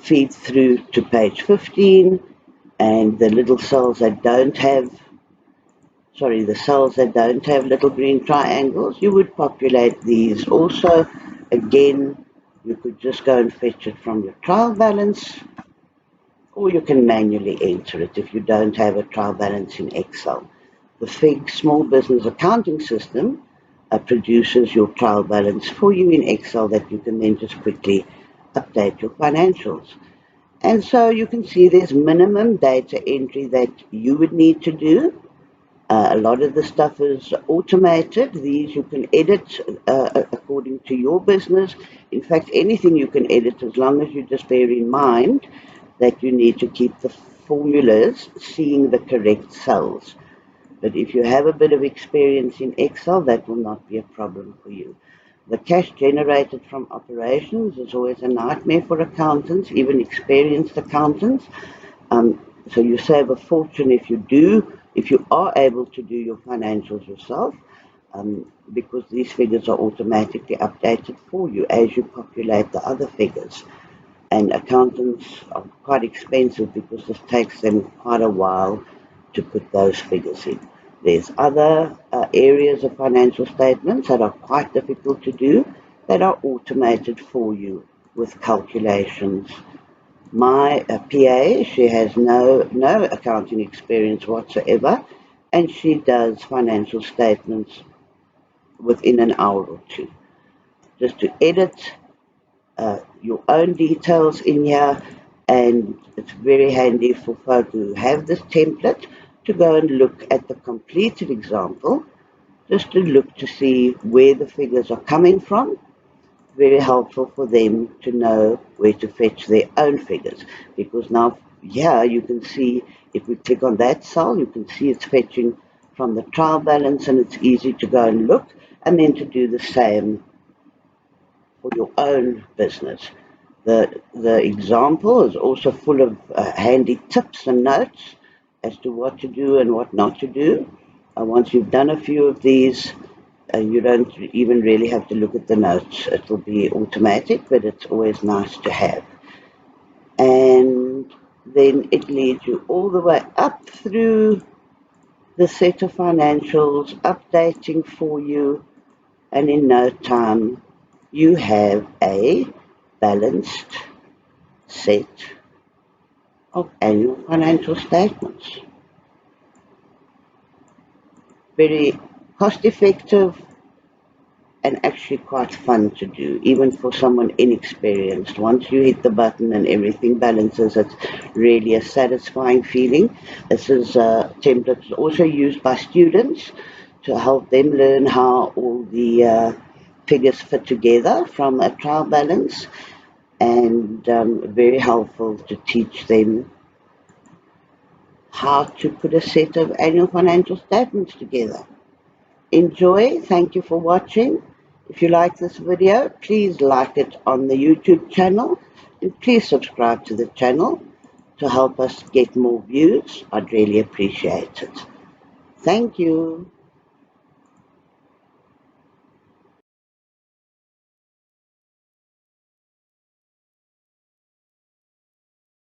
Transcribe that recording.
feed through to page 15, and the little cells that don't have, the cells that don't have little green triangles, you would populate these also. Again, you could just go and fetch it from your trial balance, or you can manually enter it if you don't have a trial balance in Excel. The FIG Small Business Accounting System produces your trial balance for you in Excel that you can then just quickly update your financials. And so you can see there's minimum data entry that you would need to do. A lot of the stuff is automated. These you can edit according to your business. In fact, anything you can edit as long as you just bear in mind that you need to keep the formulas seeing the correct cells. But if you have a bit of experience in Excel, that will not be a problem for you. The cash generated from operations is always a nightmare for accountants, even experienced accountants. So you save a fortune if you are able to do your financials yourself, because these figures are automatically updated for you as you populate the other figures. And accountants are quite expensive because it takes them quite a while to put those figures in. There's other areas of financial statements that are quite difficult to do that are automated for you with calculations. My PA, she has no accounting experience whatsoever, and she does financial statements within an hour or two. Just to edit your own details in here, and it's very handy for folk who have this template to go and look at the completed example, just to look to see where the figures are coming from. Very helpful for them to know where to fetch their own figures, because now here you can see, if we click on that cell, you can see it's fetching from the trial balance, and it's easy to go and look and then to do the same for your own business. The example is also full of handy tips and notes as to what to do and what not to do. Once you've done a few of these, you don't even really have to look at the notes. It will be automatic, but it's always nice to have. And then it leads you all the way up through the set of financials, updating for you, and in no time you have a balanced set of annual financial statements. Very cost effective and actually quite fun to do, even for someone inexperienced. Once you hit the button and everything balances, it's really a satisfying feeling. This is a template also used by students to help them learn how all the figures fit together from a trial balance, and very helpful to teach them how to put a set of annual financial statements together. Enjoy. Thank you for watching. If you like this video, please like it on the YouTube channel, and please subscribe to the channel to help us get more views. I'd really appreciate it. Thank you.